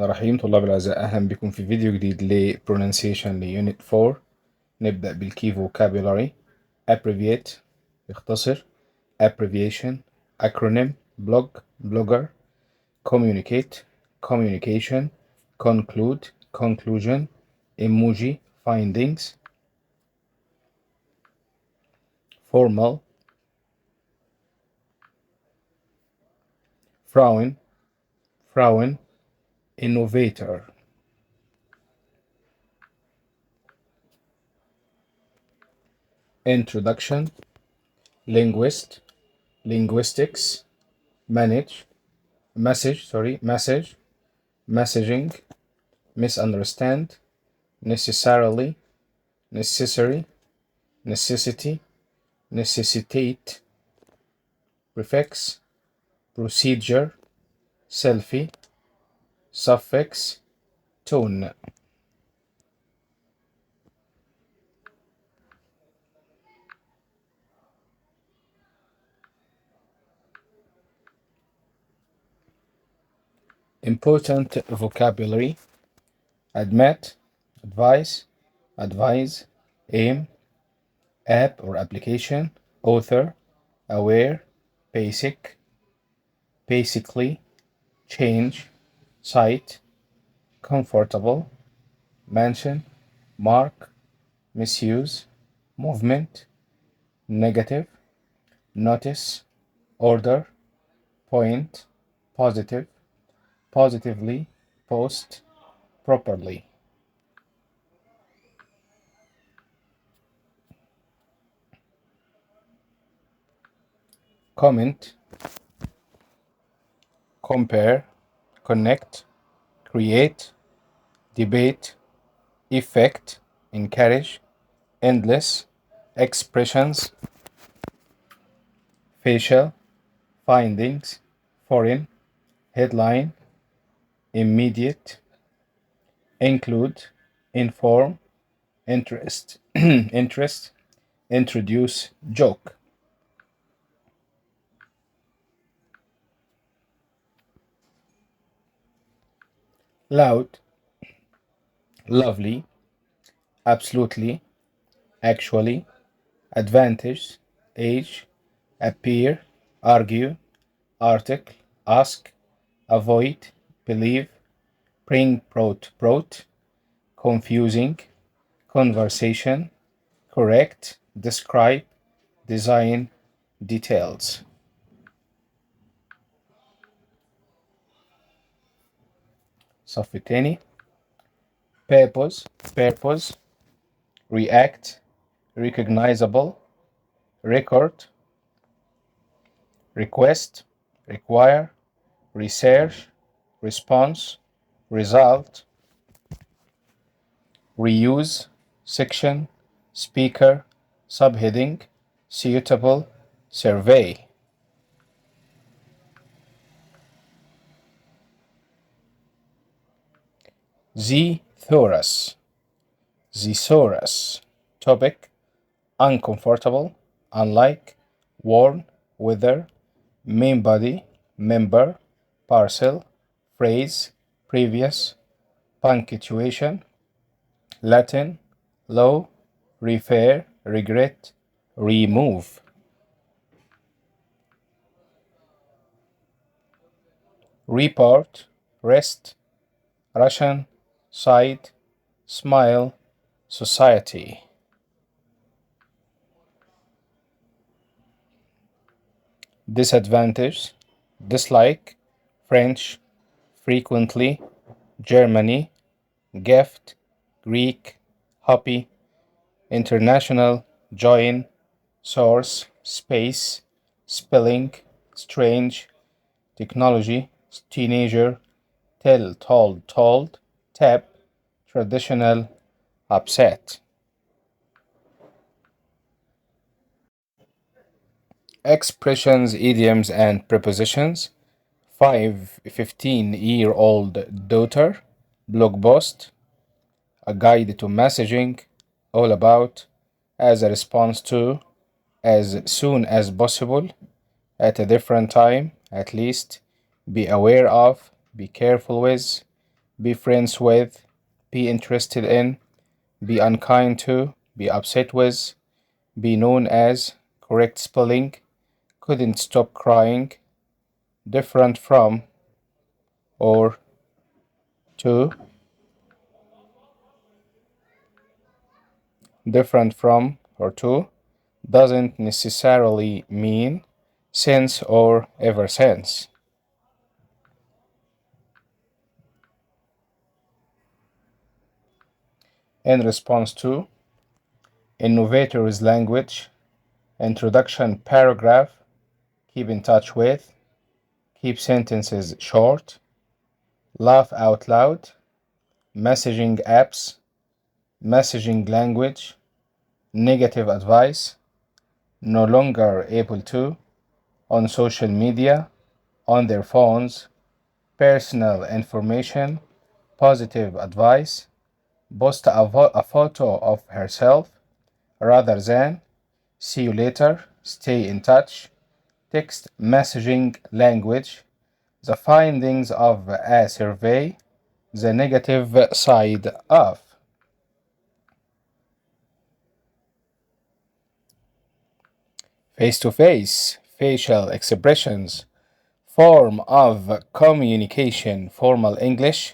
الرحيم. طلاب الأعزاء، أهلا بكم في فيديو جديد ل pronunciation ليونت 4. نبدأ بالكي vocabulary. abbreviate اختصر، abbreviation acronym blog blogger communicate communication conclude conclusion emoji findings formal frown innovator introduction linguist linguistics message messaging misunderstand necessarily necessary necessity necessitate prefix procedure selfie suffix tone. Important vocabulary: admit, advise, aim, app or application, author, aware, basic, basically, change, cite, comfortable, mention, mark, misuse, movement, negative, notice, order, point, positive, positively, post, properly. Comment, compare, connect, create, debate, effect, encourage, endless, expressions, facial, findings, foreign, headline, immediate, include, inform, interest, interest, introduce, joke. Loud, lovely, absolutely, actually, advantage, age, appear, argue, article, ask, avoid, believe, bring, brought, confusing, conversation, correct, describe, design, details. الصف الثاني. purpose react recognizable record request require research response result reuse section speaker subheading suitable survey. thesaurus topic uncomfortable unlike warn weather main body member parcel phrase previous punctuation Latin law refer regret remove. Report rest Russian side smile society. Disadvantage dislike French frequently Germany gift Greek happy international join source space spelling strange technology teenager tell told tap traditional upset. Expressions idioms and prepositions 15-year-old daughter blog post a guide to messaging all about as a response to as soon as possible at a different time at least be aware of be careful with be friends with, be interested in, be unkind to, be upset with, be known as, correct spelling, couldn't stop crying, different from, or to, different from, or to, doesn't necessarily mean since or ever since. In response to, innovator's language, introduction paragraph, keep in touch with, keep sentences short, laugh out loud, messaging apps, messaging language, negative advice, no longer able to, on social media, on their phones, personal information, positive advice, post a photo of herself rather than, see you later, stay in touch, text messaging language, the findings of a survey, the negative side of. Face-to-face, facial expressions, form of communication, formal English,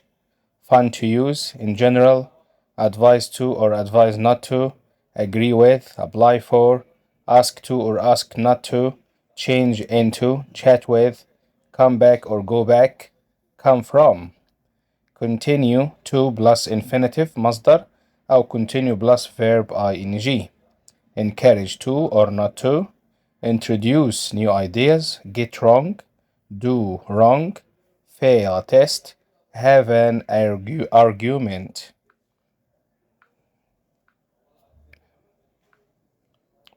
fun to use in general, advise to or advise not to, agree with, apply for, ask to or ask not to, change into, chat with, come back or go back, come from, continue to plus infinitive مصدر أو continue plus verb ing, encourage to or not to, introduce new ideas, get wrong, do wrong, fail a test, have an argument,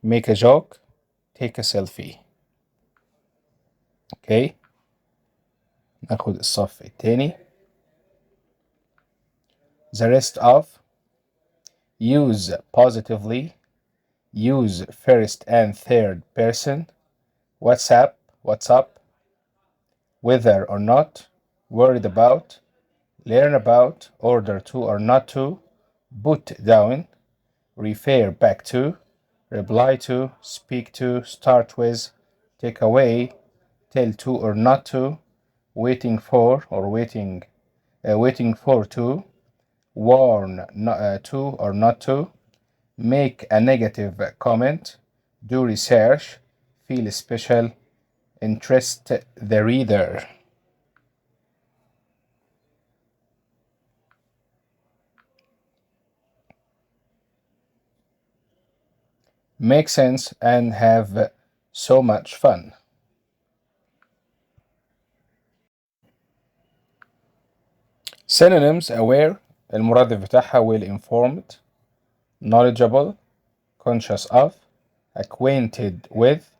make a joke, take a selfie. اوكي ناخد الصف الثاني. The rest of, use positively, use first and third person, what's up, whether or not, worried about, learn about, order to or not to, put down, refer back to, reply to, speak to, start with, take away, tell to or not to, waiting for or waiting for to, warn to or not to, make a negative comment, do research, feel special, interest the reader. Make sense and have so much fun. Synonyms: aware المرادف بتاعها well informed, knowledgeable, conscious of, acquainted with,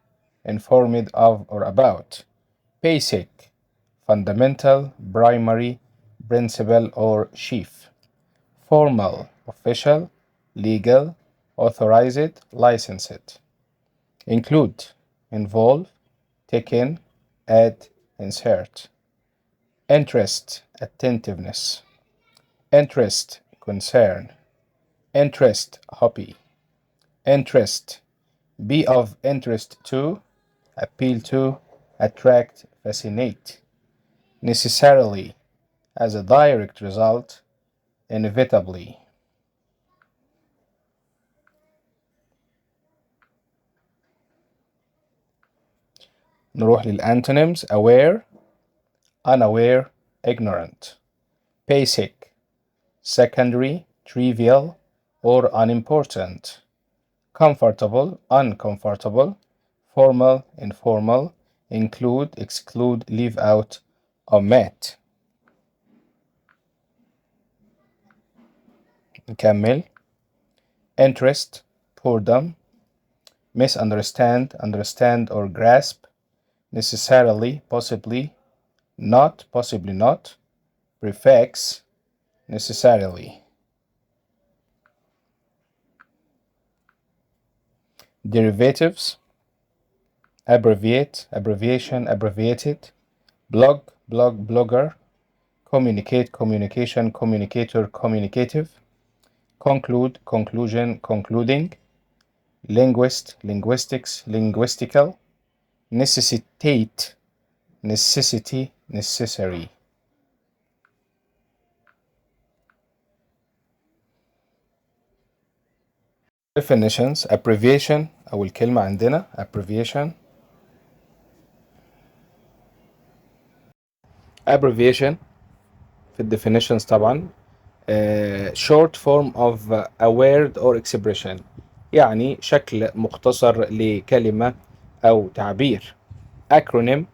informed of or about. Basic, fundamental, primary, principal or chief. Formal, official, legal, authorized, licensed. Include, involve, take in, add, insert. Interest, attentiveness. Interest, concern. Interest, hobby. Interest, be of interest to, appeal to, attract, fascinate. Necessarily, as a direct result, inevitably. نروح للantonyms: aware, unaware, ignorant. Basic, secondary, trivial, or unimportant. Comfortable, uncomfortable, formal, informal, include, exclude, leave out, omit. نكمل. Interest, boredom, misunderstand, understand or grasp, necessarily, possibly, not, possibly not, prefix, necessarily. Derivatives: abbreviate, abbreviation, abbreviated, blog, blog, blogger, communicate, communication, communicator, communicative, conclude, conclusion, concluding, linguist, linguistics, linguistical, necessitate, necessity, necessary. definitions abbreviation أول كلمة عندنا abbreviation في definitions طبعا short form of a word or expression يعني شكل مختصر لكلمة أو تعبير. acronym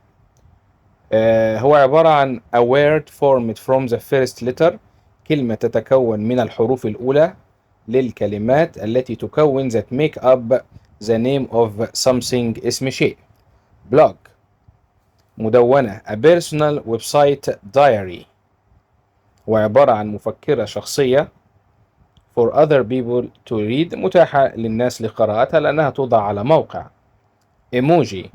هو عبارة عن a word formed from the first letter كلمة تتكون من الحروف الأولى للكلمات التي تكون that make up the name of something اسم شيء. blog مدونة a personal website diary وعبارة عن مفكرة شخصية for other people to read متاحة للناس لقراءتها لأنها توضع على موقع. emoji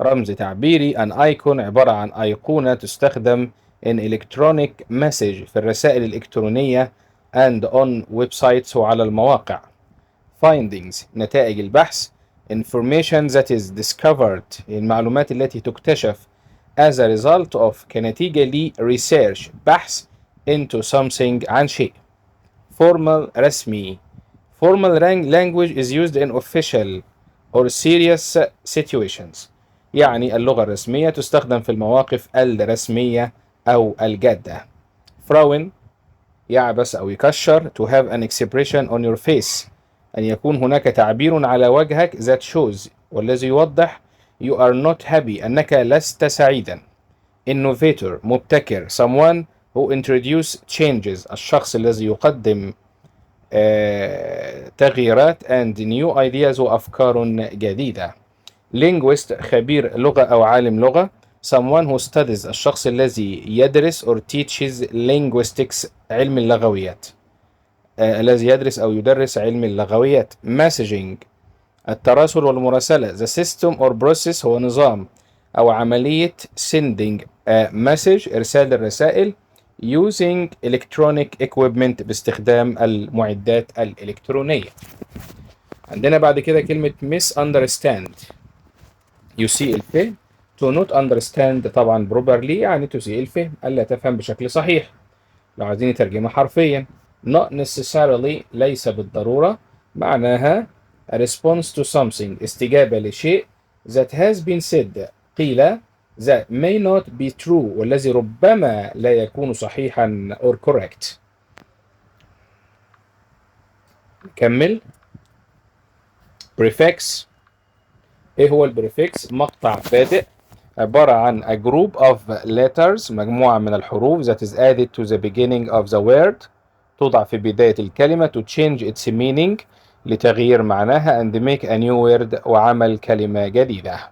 رمز تعبيري an icon عبارة عن أيقونة تستخدم in electronic message في الرسائل الإلكترونية and on websites وعلى المواقع. findings نتائج البحث information that is discovered المعلومات التي تكتشف as a result of كنتيجة ل research بحث into something عن شيء. formal رسمي formal language is used in official or serious situations يعني اللغة الرسمية تستخدم في المواقف الرسمية أو الجادة. frown يعبس أو يكشر to have an expression on your face أن يكون هناك تعبير على وجهك that shows والذي يوضح you are not happy أنك لست سعيدا. innovator مبتكر someone who introduce changes الشخص الذي يقدم تغييرات and new ideas وأفكار جديدة. linguist خبير لغة أو عالم لغة someone who studies الشخص الذي يدرس or teaches linguistics علم اللغويات الذي يدرس أو يدرس علم اللغويات. messaging التراسل والمراسلة the system or process هو نظام أو عملية sending a message إرسال الرسائل using electronic equipment باستخدام المعدات الإلكترونية. عندنا بعد كده كلمة misunderstand يسيء الفهم to not understand طبعا properly يعني تسيء الفهم ألا تفهم بشكل صحيح. لو عايزين ترجمة حرفيا not necessarily ليس بالضرورة معناها a response to something استجابة لشيء that has been said قيل that may not be true والذي ربما لا يكون صحيحا or correct. نكمل. prefix ايه هو البريفكس؟ مقطع بادئ عبارة عن a group of letters مجموعة من الحروف that is added to the beginning of the word توضع في بداية الكلمة to change its meaning لتغيير معناها and make a new word وعمل كلمة جديدة.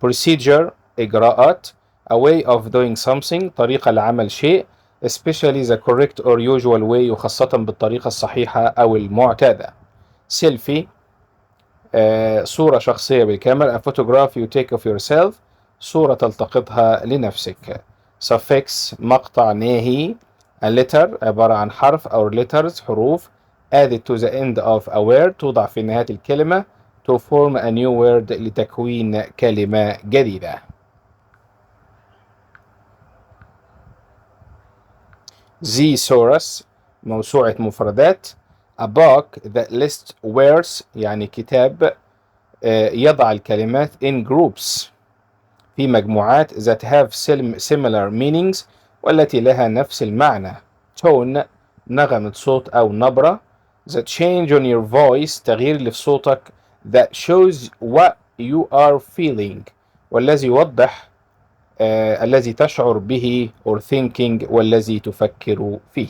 procedure إجراءات a way of doing something طريقة لعمل شيء especially the correct or usual way وخاصة بالطريقة الصحيحة أو المعتادة. selfie صورة شخصية بالكاميرا a photograph you take of yourself صورة تلتقطها لنفسك. suffix مقطع ناهي a letter عبارة عن حرف أو letters حروف added to the end of a word توضع في نهاية الكلمة to form a new word لتكوين كلمة جديدة. thesaurus موسوعة مفردات a book that lists words يعني كتاب يضع الكلمات in groups في مجموعات that have similar meanings والتي لها نفس المعنى. tone نغمة صوت أو نبرة the change on your voice تغيير اللي في صوتك that shows what you are feeling والذي يوضح الذي تشعر به or thinking والذي تفكر فيه.